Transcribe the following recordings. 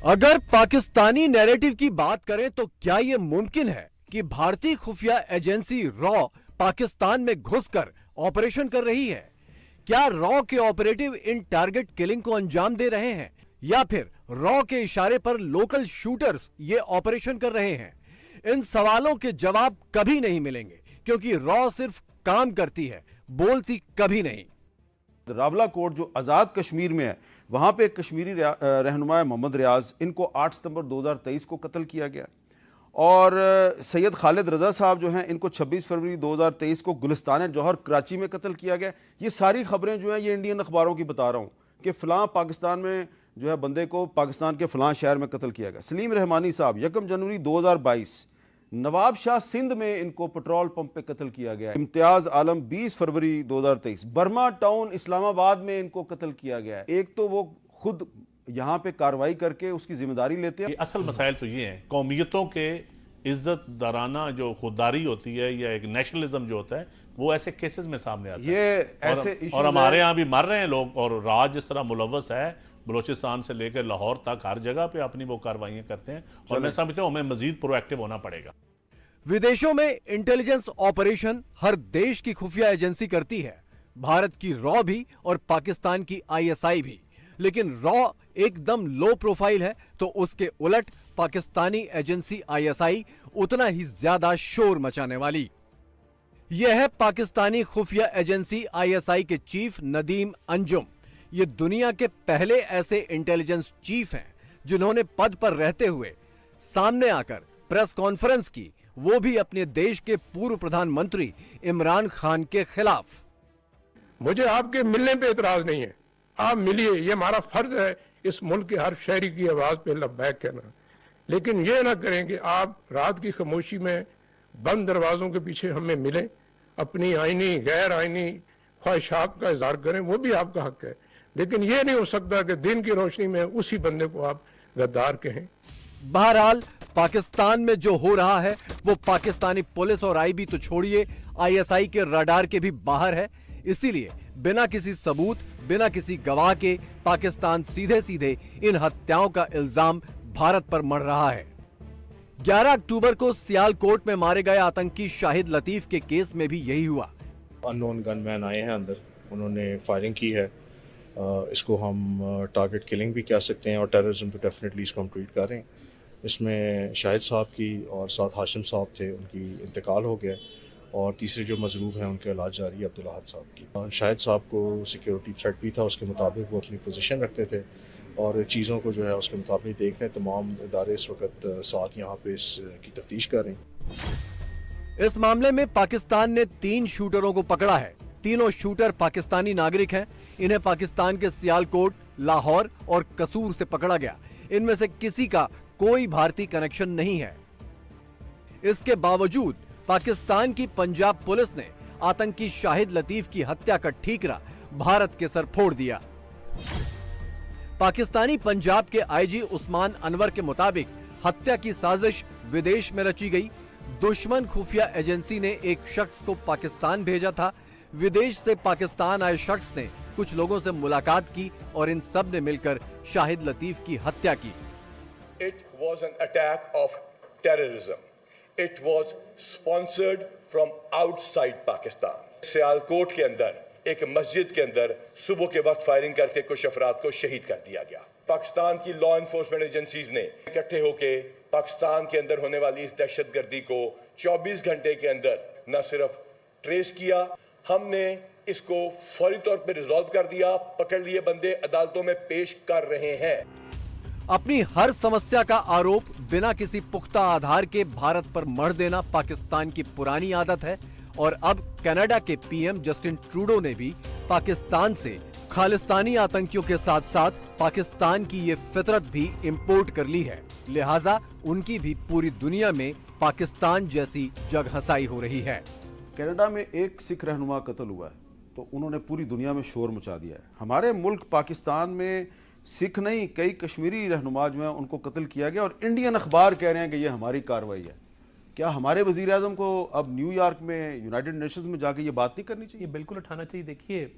अगर पाकिस्तानी नैरेटिव की बात करें तो क्या यह मुमकिन है कि भारतीय खुफिया एजेंसी रॉ पाकिस्तान में घुसकर ऑपरेशन कर रही है? क्या रॉ के ऑपरेटिव इन टारगेट किलिंग को अंजाम दे रहे हैं या फिर रॉ के इशारे पर लोकल शूटर्स ये ऑपरेशन कर रहे हैं? इन सवालों के जवाब कभी नहीं मिलेंगे क्योंकि रॉ सिर्फ काम करती है, बोलती कभी नहीं। रावला कोट जो आज़ाद कश्मीर में है, वहाँ पे कश्मीरी रहनुमा मोहम्मद रियाज, इनको 8 सितंबर 2023 को कत्ल किया गया और सैयद खालिद रज़ा साहब जो हैं, इनको 26 फरवरी 2023 को गुलिस्तान जौहर कराची में कत्ल किया गया। ये सारी खबरें जो हैं ये इंडियन अखबारों की बता रहा हूँ कि फ़लाँ पाकिस्तान में जो है बंदे को पाकिस्तान के फ़लाँ शहर में कत्ल किया गया। सलीम रहमानी साहब 1 जनवरी 2022 नवाब शाह सिंध में इनको पेट्रोल पंप पे कत्ल किया गया। इम्तियाज आलम 20 फरवरी 2023 बर्मा टाउन इस्लामाबाद में इनको कत्ल किया गया है। एक तो वो खुद यहाँ पे कार्रवाई करके उसकी जिम्मेदारी लेते हैं। असल मसाइल तो ये हैं, कौमियतों के इज्जत दाराना जो खुददारी होती है या एक नेशनलिज्म जो होता है वो ऐसे केसेस में सामने आता ये है। ऐसे और हमारे यहाँ भी मर रहे हैं लोग और राज जिस तरह मुलव्वस है, बलोचिस्तान से लेकर लाहौर तक हर जगह पे अपनी वो कार्रवाइयां करते हैं और मैं समझता हूँ हमें मजीद प्रोएक्टिव होना पड़ेगा। विदेशों में इंटेलिजेंस ऑपरेशन हर देश की खुफिया एजेंसी करती है, भारत की रॉ भी और पाकिस्तान की आईएसआई भी। लेकिन रॉ एकदम लो प्रोफाइल है तो उसके उलट पाकिस्तानी एजेंसी आईएसआई उतना ही ज्यादा शोर मचाने वाली। यह है पाकिस्तानी खुफिया एजेंसी आईएसआई के चीफ नदीम अंजुम। ये दुनिया के पहले ऐसे इंटेलिजेंस चीफ हैं जिन्होंने पद पर रहते हुए सामने आकर प्रेस कॉन्फ्रेंस की, वो भी अपने देश के पूर्व प्रधानमंत्री इमरान खान के खिलाफ। मुझे आपके मिलने पे एतराज नहीं है, आप मिलिए, ये हमारा फर्ज है इस मुल्क के हर शहरी की आवाज पे लब्बैक कहना। लेकिन ये ना करें कि आप रात की खामोशी में बंद दरवाजों के पीछे हमें मिलें, अपनी आईनी गैर आईनी ख्वाहिशात का इजहार करें, वो भी आपका हक है। लेकिन ये नहीं हो सकता कि दिन की रोशनी में उसी बंदे को आप गद्दार कहें। बहरहाल पाकिस्तान में जो हो रहा है वो पाकिस्तानी पुलिस और आईबी तो छोड़िए, आईएसआई के रडार के भी बाहर है। इसीलिए बिना किसी सबूत, बिना किसी गवाह के पाकिस्तान सीधे सीधे इन हत्याओं का इल्जाम भारत पर मढ़ रहा है। 11 अक्टूबर को सियालकोट में मारे गए आतंकी शाहिद लतीफ के केस में भी यही हुआ। अननोन गनमैन आए हैं अंदर, उन्होंने फायरिंग की है। इसको हम टारगेट किलिंग भी कह सकते हैं और टेररिज्म तो डेफिनेटली इसको हम ट्रीट कर रहे हैं। इसमें शाहिद साहब की और साथ हाशिम साहब थे, उनकी इंतकाल हो गया और तीसरे जो मजरूब हैं उनके इलाज जारी है, अब्दुल अहद साहब की। शाहिद साहब को सिक्योरिटी थ्रेट भी था, उसके मुताबिक वो अपनी पोजीशन रखते थे और चीज़ों को जो है उसके मुताबिक देख रहे हैं। तमाम इदारे इस वक्त साथ यहाँ पे इसकी तफ्तीश कर रहे हैं। इस मामले में पाकिस्तान ने 3 शूटरों को पकड़ा है। तीनों शूटर पाकिस्तानी नागरिक हैं। इन्हें पाकिस्तान के सियालकोट, लाहौर और कसूर से पकड़ा गया। इनमें से किसी का कोई भारतीय कनेक्शन नहीं है। इसके बावजूद पाकिस्तान की पंजाब पुलिस ने आतंकी शाहिद लतीफ की हत्या का ठीकरा भारत के सर फोड़ दिया। पाकिस्तानी पंजाब के आईजी उस्मान अनवर के मुताबिक हत्या की साजिश विदेश में रची गई। दुश्मन खुफिया एजेंसी ने एक शख्स को पाकिस्तान भेजा था। विदेश से पाकिस्तान आए शख्स ने कुछ लोगों से मुलाकात की और इन सब ने मिलकर शाहिद लतीफ की हत्या की। It was an attack of terrorism. It was sponsored from outside Pakistan. Sialkot के अंदर एक मस्जिद के अंदर सुबह के वक्त फायरिंग करके कुछ अफराद को शहीद कर दिया गया। पाकिस्तान की लॉ एनफोर्समेंट एजेंसीज ने इकट्ठे होकर पाकिस्तान के अंदर होने वाली इस दहशतगर्दी को 24 घंटे के अंदर न सिर्फ ट्रेस किया, हमने इसको फौरी तौर पर रिजॉल्व कर दिया, पकड़ लिए बंदे अदालतों में पेश कर रहे हैं। अपनी हर समस्या का आरोप बिना किसी पुख्ता आधार के भारत पर मढ़ देना पाकिस्तान की पुरानी आदत है और अब कनाडा के पीएम जस्टिन ट्रूडो ने भी पाकिस्तान से खालिस्तानी आतंकियों के साथ साथ पाकिस्तान की ये फितरत भी इंपोर्ट कर ली है। लिहाजा उनकी भी पूरी दुनिया में पाकिस्तान जैसी जगहंसाई हो रही है। कनाडा में एक सिख रहनुमा कत्ल हुआ है तो उन्होंने पूरी दुनिया में शोर मचा दिया है। हमारे मुल्क पाकिस्तान में सिख नहीं, कई कश्मीरी रहनुमा जो हैं उनको कत्ल किया गया और इंडियन अखबार कह रहे हैं कि ये हमारी कार्रवाई है। क्या हमारे वजीर आज़म को अब न्यूयॉर्क में यूनाइटेड नेशंस में जाके ये बात नहीं करनी चाहिए? ये बिल्कुल उठाना चाहिए। देखिए,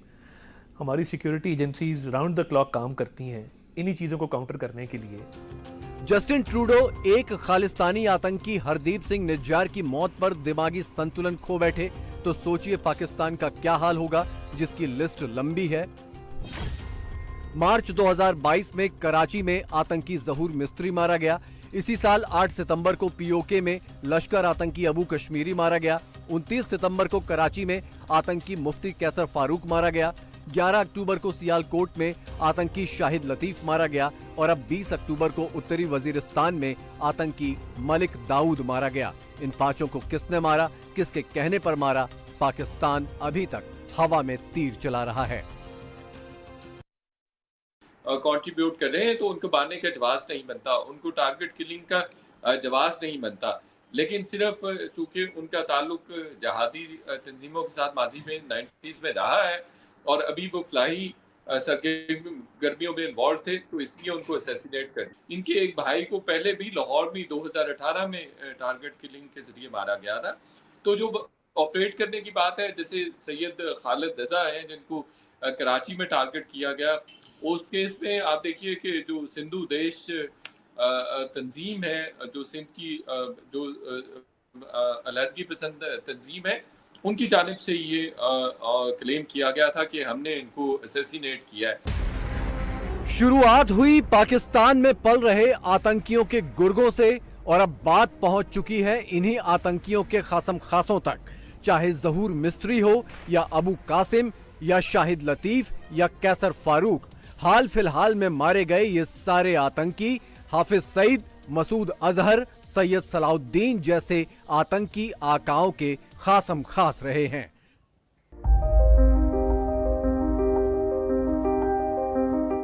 हमारी security agencies round the clock काम करती हैं इन्हीं चीज़ों को काउंटर करने के लिए। जस्टिन ट्रूडो एक खालिस्तानी आतंकी हरदीप सिंह निज्जार की मौत पर दिमागी संतुलन खो बैठे तो सोचिए पाकिस्तान का क्या हाल होगा, जिसकी लिस्ट लंबी है। मार्च 2022 में कराची में आतंकी जहूर मिस्त्री मारा गया। इसी साल 8 सितंबर को पीओके में लश्कर आतंकी अबू कश्मीरी मारा गया। 29 सितंबर को कराची में आतंकी मुफ्ती कैसर फारूक मारा गया। 11 अक्टूबर को सियालकोट में आतंकी शाहिद लतीफ मारा गया और अब 20 अक्टूबर को उत्तरी वजीरिस्तान में आतंकी मलिक दाऊद मारा गया। इन पांचों को किसने मारा, किसके कहने पर मारा, पाकिस्तान अभी तक हवा में तीर चला रहा है। कंट्रीब्यूट कर रहे हैं तो उनको मारने का जवाब नहीं बनता, उनको टारगेट किलिंग का जवाब नहीं बनता। लेकिन सिर्फ चूंकि उनका ताल्लुक जहादी तंजीमों के साथ माजी में 90s में रहा है और अभी वो फलाही सरगर्मियों में इन्वॉल्व थे तो इसलिए उनको असैसिनेट कर। इनके एक भाई को पहले भी लाहौर में 2018 में टारगेट किलिंग के जरिए मारा गया था। तो जो ऑपरेट करने की बात है, जैसे सैयद खालिद रजा हैं जिनको कराची में टारगेट किया गया, उस केस में आप देखिए कि जो सिंधु देश तंजीम है, जो सिंध की जो अलहदगी पसंद तंजीम है, उनकी जानिब से ये क्लेम किया गया था कि हमने इनको असैसिनेट किया है। शुरुआत हुई पाकिस्तान में पल रहे आतंकियों के गुर्गों से और अब बात पहुंच चुकी है इन्हीं आतंकियों के खासम खासों तक, चाहे जहूर मिस्त्री हो या अबू कासिम या शाहिद लतीफ या कैसर फारूक। हाल फिलहाल में मारे गए ये सारे आतंकी हाफिज सईद, मसूद अजहर, सैयद सलाउद्दीन जैसे आतंकी आकाओं के खासम खास रहे हैं।